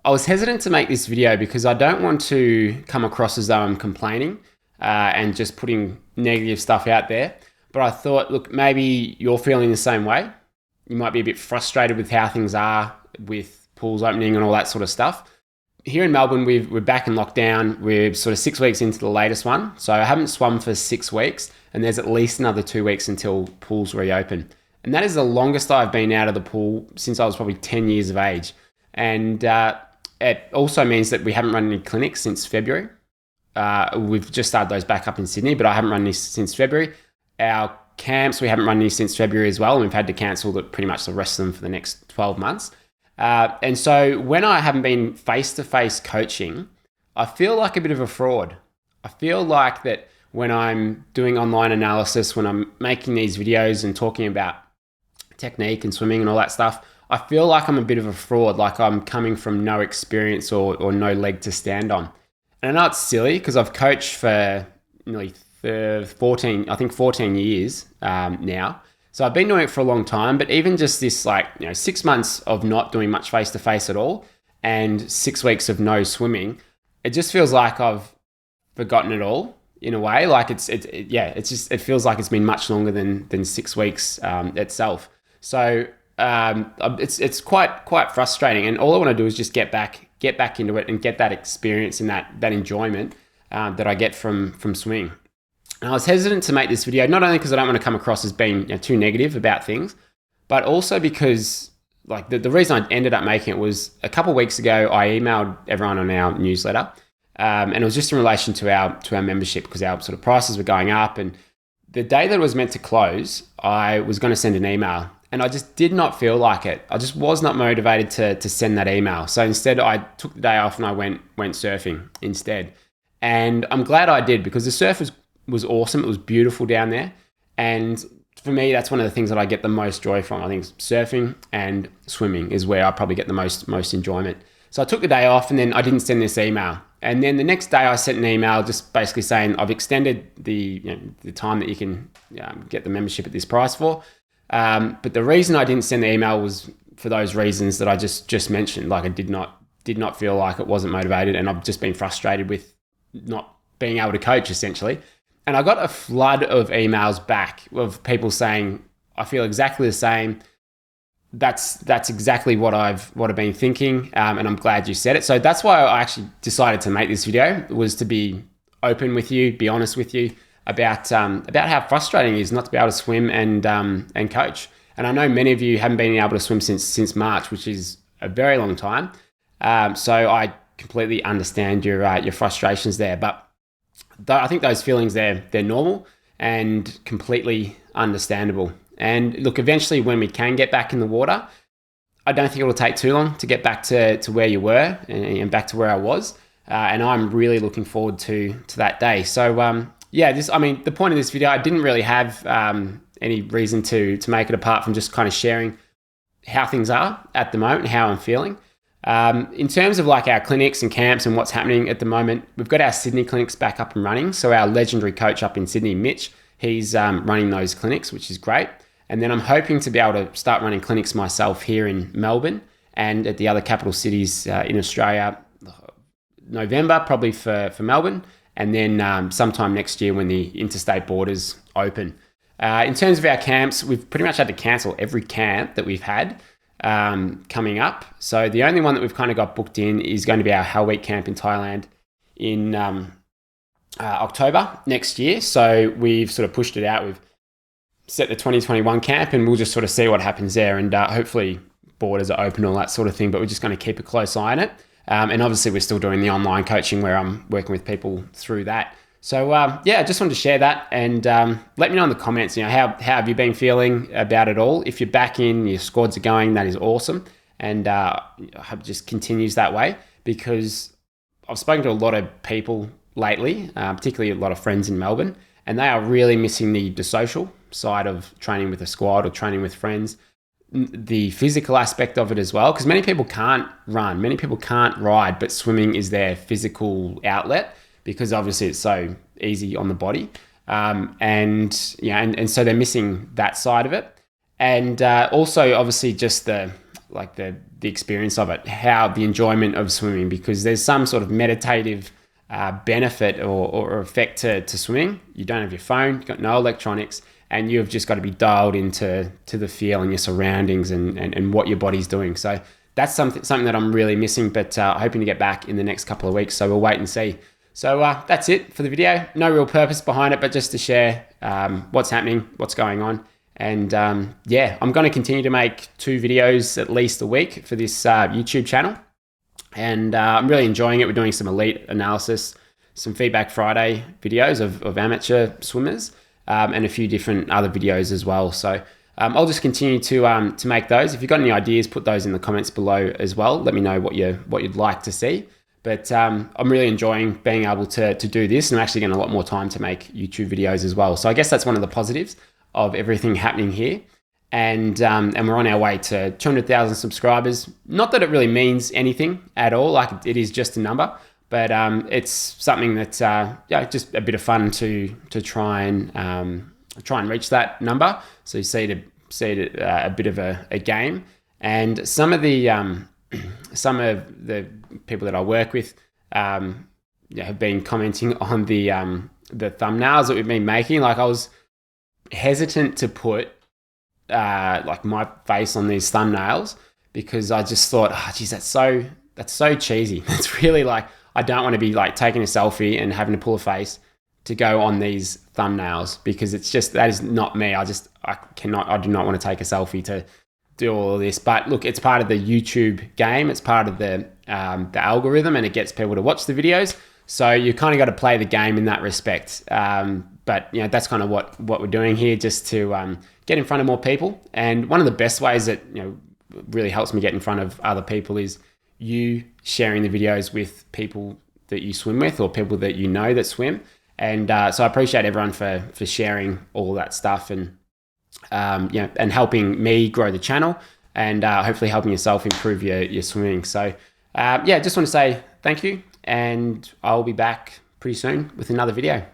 I was hesitant to make this video because I don't want to come across as though I'm complaining and just putting negative stuff out there. But I thought, look, maybe you're feeling the same way. You might be a bit frustrated with how things are with pools opening and all that sort of stuff. Here in Melbourne, we're back in lockdown. We're sort of 6 weeks into the latest one. So I haven't swum for 6 weeks, and there's at least another 2 weeks until pools reopen. And that is the longest I've been out of the pool since I was probably 10 years of age. And it also means that we haven't run any clinics since February. We've just started those back up in Sydney, but I haven't run any since February. Our camps, we haven't run any since February as well, and we've had to cancel pretty much the rest of them for the next 12 months. And so when I haven't been face-to-face coaching, I feel like a bit of a fraud. I feel like that when I'm doing online analysis, when I'm making these videos and talking about technique and swimming and all that stuff, I feel like I'm a bit of a fraud, like I'm coming from no experience or no leg to stand on. And I know it's silly because I've coached for nearly 14 years now. So I've been doing it for a long time, but even just this 6 months of not doing much face-to-face at all and 6 weeks of no swimming, it just feels like I've forgotten it all in a way. Like it feels like it's been much longer than 6 weeks itself. So it's quite frustrating. And all I want to do is just get back into it and get that experience and that enjoyment that I get from swimming. And I was hesitant to make this video, not only because I don't want to come across as being too negative about things, but also because the reason I ended up making it was a couple of weeks ago, I emailed everyone on our newsletter, and it was just in relation to our membership because our sort of prices were going up. And the day that it was meant to close, I was going to send an email, and I just did not feel like it. I just was not motivated to send that email. So instead, I took the day off and I went surfing instead. And I'm glad I did because the surf was awesome. It was beautiful down there. And for me, that's one of the things that I get the most joy from. I think surfing and swimming is where I probably get the most enjoyment. So I took the day off and then I didn't send this email. And then the next day I sent an email just basically saying I've extended the time that you can get the membership at this price for. But the reason I didn't send the email was for those reasons that I just mentioned. Like I did not feel like it wasn't motivated, and I've just been frustrated with not being able to coach essentially. And I got a flood of emails back of people saying, I feel exactly the same. That's exactly what I've been thinking. And I'm glad you said it. So that's why I actually decided to make this video, was to be open with you, be honest with you about how frustrating it is not to be able to swim and coach. And I know many of you haven't been able to swim since March, which is a very long time. So I completely understand your frustrations there. But I think those feelings, they're normal and completely understandable. And look, eventually when we can get back in the water, I don't think it will take too long to get back to where you were and back to where I was. And I'm really looking forward to that day. So the point of this video, I didn't really have any reason to make it apart from just kind of sharing how things are at the moment, how I'm feeling. In terms of our clinics and camps and what's happening at the moment, we've got our Sydney clinics back up and running. So our legendary coach up in Sydney, Mitch, he's running those clinics, which is great. And then I'm hoping to be able to start running clinics myself here in Melbourne and at the other capital cities in Australia, November probably for Melbourne, and then sometime next year when the interstate borders open. In terms of our camps, we've pretty much had to cancel every camp that we've had coming up. So the only one that we've kind of got booked in is going to be our Hell Week camp in Thailand in October next year. So we've sort of pushed it out. We've set the 2021 camp and we'll just sort of see what happens there, and hopefully borders are open, all that sort of thing, but we're just going to keep a close eye on it. And obviously we're still doing the online coaching where I'm working with people through that. So I just wanted to share that, and let me know in the comments, how have you been feeling about it all? If you're back in, your squads are going, that is awesome. And I hope it just continues that way, because I've spoken to a lot of people lately, particularly a lot of friends in Melbourne, and they are really missing the social side of training with a squad or training with friends, the physical aspect of it as well, because many people can't run, many people can't ride, but swimming is their physical outlet, because obviously it's so easy on the body. And so they're missing that side of it. And also obviously just the like the experience of it, how the enjoyment of swimming, because there's some sort of meditative benefit or effect to swimming. You don't have your phone, you've got no electronics, and you've just got to be dialed into the feel and your surroundings and what your body's doing. So that's something that I'm really missing, but hoping to get back in the next couple of weeks. So we'll wait and see. So that's it for the video. No real purpose behind it, but just to share what's happening, what's going on. And yeah, I'm going to continue to make 2 videos at least a week for this YouTube channel. And I'm really enjoying it. We're doing some elite analysis, some Feedback Friday videos of amateur swimmers, and a few different other videos as well. So I'll just continue to make those. If you've got any ideas, put those in the comments below as well. Let me know what you'd like to see. But I'm really enjoying being able to do this, and I'm actually getting a lot more time to make YouTube videos as well. So I guess that's one of the positives of everything happening here. And we're on our way to 200,000 subscribers. Not that it really means anything at all, like it is just a number, but it's something that's just a bit of fun to try and reach that number. So you see it a bit of a game. And some of the people that I work with have been commenting on the thumbnails that we've been making. Like, I was hesitant to put like my face on these thumbnails because I just thought, oh geez, that's so cheesy. It's really like, I don't want to be like taking a selfie and having to pull a face to go on these thumbnails, because it's just, that is not me. I do not want to take a selfie to do all of this. But look, it's part of the YouTube game. It's part of the algorithm, and it gets people to watch the videos. So you kind of got to play the game in that respect. But you know, that's kind of what we're doing here, just to get in front of more people. And one of the best ways that, you know, really helps me get in front of other people is you sharing the videos with people that you swim with, or people that you know that swim. And so I appreciate everyone for sharing all that stuff, and and helping me grow the channel, and hopefully helping yourself improve your swimming. So just want to say thank you, and I'll be back pretty soon with another video.